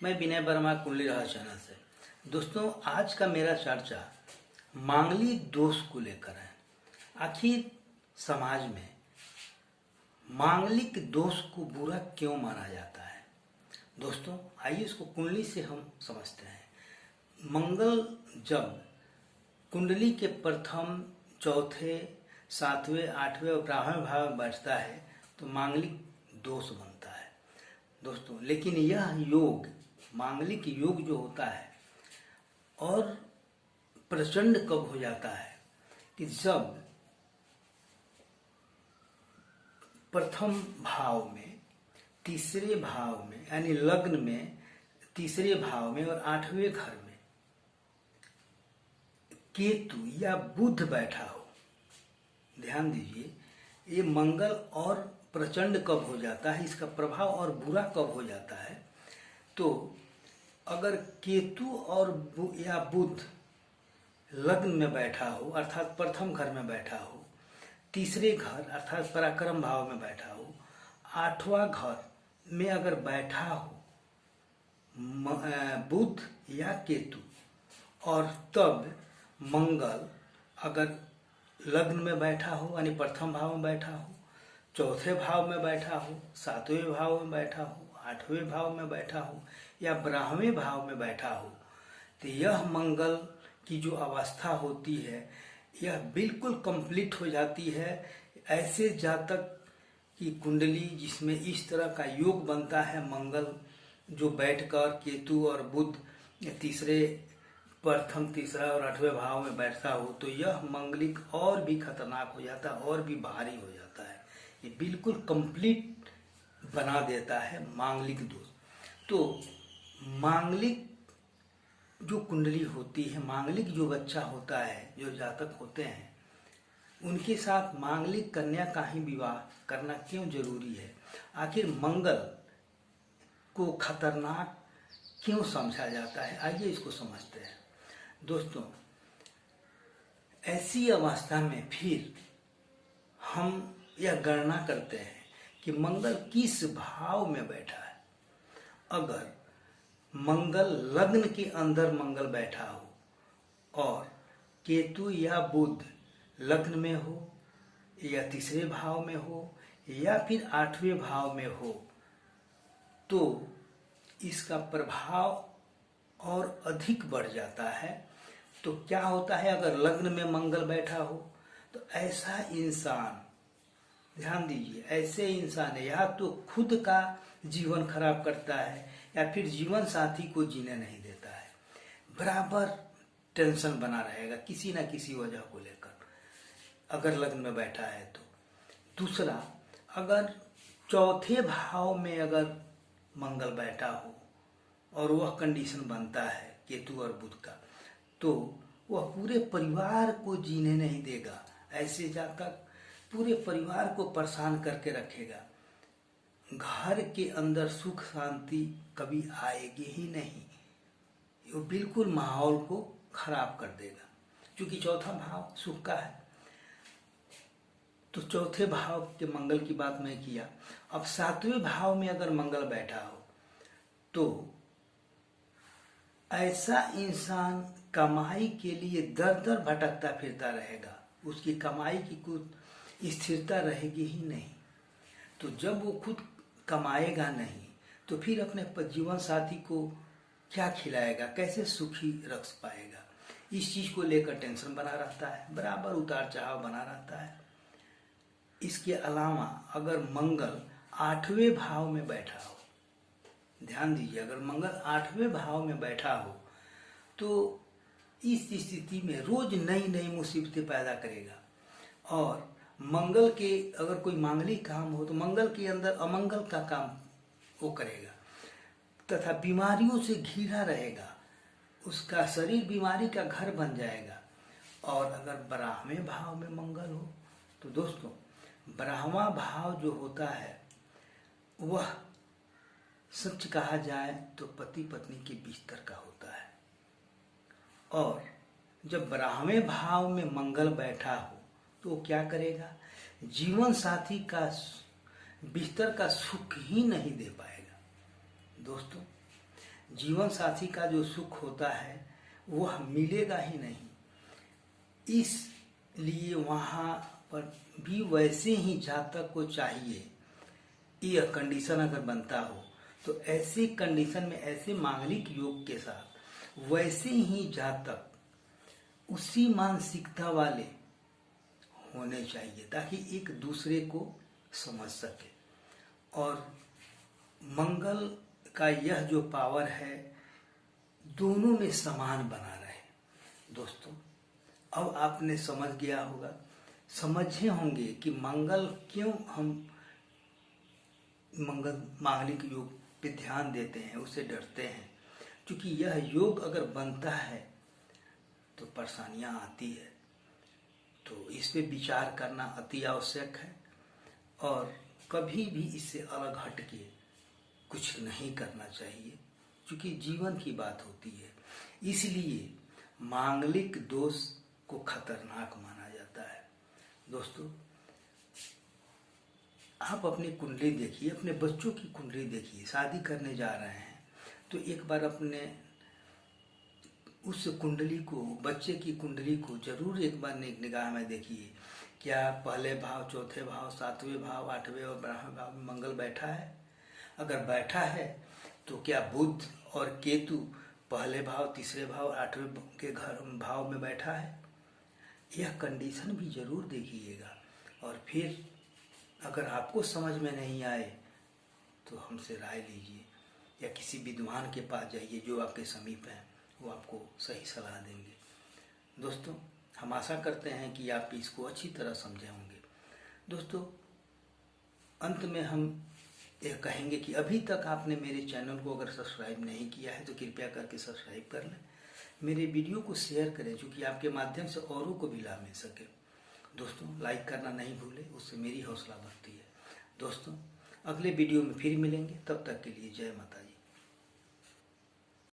मैं विनय वर्मा कुंडली रहस्य चैनल से। दोस्तों, आज का मेरा चर्चा मांगलिक दोष को लेकर है। आखिर समाज में मांगलिक दोष को बुरा क्यों माना जाता है? दोस्तों, आइए इसको कुंडली से हम समझते हैं। मंगल जब कुंडली के प्रथम, चौथे, सातवें, आठवें और 12वें भाव में बैठता है तो मांगलिक दोष बनता है। दोस्तों, लेकिन यह योग, मांगलिक योग जो होता है और प्रचंड कब हो जाता है कि जब प्रथम भाव में, तीसरे भाव में यानी लग्न में तीसरे भाव में और 8वें घर में केतु या बुध बैठा हो। ध्यान दीजिए, ये मंगल और प्रचंड कब हो जाता है, इसका प्रभाव और बुरा कब हो जाता है। तो अगर केतु और या बुध लग्न में बैठा हो अर्थात प्रथम घर में बैठा हो, तीसरे घर अर्थात पराक्रम भाव में बैठा हो, 8वां घर में अगर बैठा हो बुध या केतु, और तब मंगल अगर लग्न में बैठा हो यानी प्रथम भाव में बैठा हो, चौथे भाव में बैठा हो, 7वें भाव में बैठा हो, 8वें भाव में बैठा हो या 12वें भाव में बैठा हो, तो यह मंगल की जो अवस्था होती है यह बिल्कुल कंप्लीट हो जाती है। ऐसे जातक की कुंडली जिसमें इस तरह का योग बनता है, मंगल जो बैठकर केतु और बुध तीसरे, प्रथम, तीसरा और 8वें भाव में बैठता हो, तो यह मांगलिक और भी खतरनाक हो जाता है और भी भारी हो जाता है। ये बिल्कुल कंप्लीट बना देता है मांगलिक दोष। तो मांगलिक जो कुंडली होती है, मांगलिक जो बच्चा होता है, जो जातक होते हैं, उनके साथ मांगलिक कन्या का ही विवाह करना क्यों जरूरी है? आखिर मंगल को खतरनाक क्यों समझा जाता है? आइए इसको समझते हैं। दोस्तों, ऐसी अवस्था में फिर हम यह गणना करते हैं कि मंगल किस भाव में बैठा है। अगर मंगल लग्न के अंदर मंगल बैठा हो और केतु या बुध लग्न में हो या तीसरे भाव में हो या फिर 8वें भाव में हो, तो इसका प्रभाव और अधिक बढ़ जाता है। तो क्या होता है, अगर लग्न में मंगल बैठा हो तो ऐसा इंसान, ध्यान दीजिए, ऐसे इंसान या तो खुद का जीवन खराब करता है या फिर जीवन साथी को जीने नहीं देता है। बराबर टेंशन बना रहेगा किसी ना किसी वजह को लेकर, अगर लग्न में बैठा है तो। दूसरा, अगर चौथे भाव में अगर मंगल बैठा हो और वह कंडीशन बनता है केतु और बुध का, तो वह पूरे परिवार को जीने नहीं देगा। ऐसे जातक पूरे परिवार को परेशान करके रखेगा। घर के अंदर सुख शांति कभी आएगी ही नहीं, वो बिल्कुल माहौल को खराब कर देगा, क्योंकि चौथा भाव सुख का है। तो चौथे भाव के मंगल की बात मैं किया। अब 7वें भाव में अगर मंगल बैठा हो तो ऐसा इंसान कमाई के लिए दर दर भटकता फिरता रहेगा, उसकी कमाई की कुछ स्थिरता रहेगी ही नहीं। तो जब वो खुद कमाएगा नहीं तो फिर अपने जीवन साथी को क्या खिलाएगा, कैसे सुखी रख पाएगा? इस चीज को लेकर टेंशन बना रहता है, बराबर उतार चढ़ाव बना रहता है। इसके अलावा अगर मंगल 8वें भाव में बैठा हो, ध्यान दीजिए, अगर मंगल 8वें भाव में बैठा हो तो इस स्थिति में रोज नई नई मुसीबतें पैदा करेगा। और मंगल के अगर कोई मांगलिक काम हो तो मंगल के अंदर अमंगल का काम वो करेगा तथा बीमारियों से घिरा रहेगा, उसका शरीर बीमारी का घर बन जाएगा। और अगर 12वें भाव में मंगल हो तो दोस्तों, 12वां भाव जो होता है वह सच कहा जाए तो पति पत्नी के बिस्तर का होता है। और जब 12वें भाव में मंगल बैठा हो तो वो क्या करेगा, जीवन साथी का बिस्तर का सुख ही नहीं दे पाएगा। दोस्तों, जीवन साथी का जो सुख होता है वह मिलेगा ही नहीं। इसलिए वहाँ पर भी वैसे ही जातक को चाहिए, यह कंडीशन अगर बनता हो तो ऐसी कंडीशन में, ऐसे मांगलिक योग के साथ वैसे ही जातक उसी मानसिकता वाले होने चाहिए ताकि एक दूसरे को समझ सके। और मंगल का यह जो पावर है दोनों में समान बना रहे। दोस्तों अब आपने समझ गया होगा, समझे होंगे कि मंगल क्यों हम मंगल मांगलिक योग पे ध्यान देते हैं, उससे डरते हैं। क्योंकि यह योग अगर बनता है तो परेशानियां आती है, तो इस पे विचार करना अति आवश्यक है और कभी भी इससे अलग हट के कुछ नहीं करना चाहिए, क्योंकि जीवन की बात होती है। इसलिए मांगलिक दोष को खतरनाक माना जाता है। दोस्तों आप अपनी कुंडली देखिए, अपने बच्चों की कुंडली देखिए, शादी करने जा रहे हैं तो एक बार अपने उस कुंडली को, बच्चे की कुंडली को जरूर एक बार निगाह में देखिए। क्या पहले भाव, चौथे भाव, सातवें भाव, आठवें और 12वें भाव में मंगल बैठा है? अगर बैठा है तो क्या बुध और केतु पहले भाव, तीसरे भाव, 8वें के घर भाव में बैठा है? यह कंडीशन भी जरूर देखिएगा। और फिर अगर आपको समझ में नहीं आए तो हमसे राय लीजिए या किसी विद्वान के पास जाइए जो आपके समीप हैं, वो आपको सही सलाह देंगे। दोस्तों हम आशा करते हैं कि आप इसको अच्छी तरह समझे होंगे। दोस्तों अंत में हम यह कहेंगे कि अभी तक आपने मेरे चैनल को अगर सब्सक्राइब नहीं किया है तो कृपया करके सब्सक्राइब कर लें, मेरे वीडियो को शेयर करें, क्योंकि आपके माध्यम से औरों को भी लाभ मिल सके। दोस्तों लाइक करना नहीं भूलें, उससे मेरी हौसला बढ़ती है। दोस्तों अगले वीडियो में फिर मिलेंगे, तब तक के लिए जय माता दी।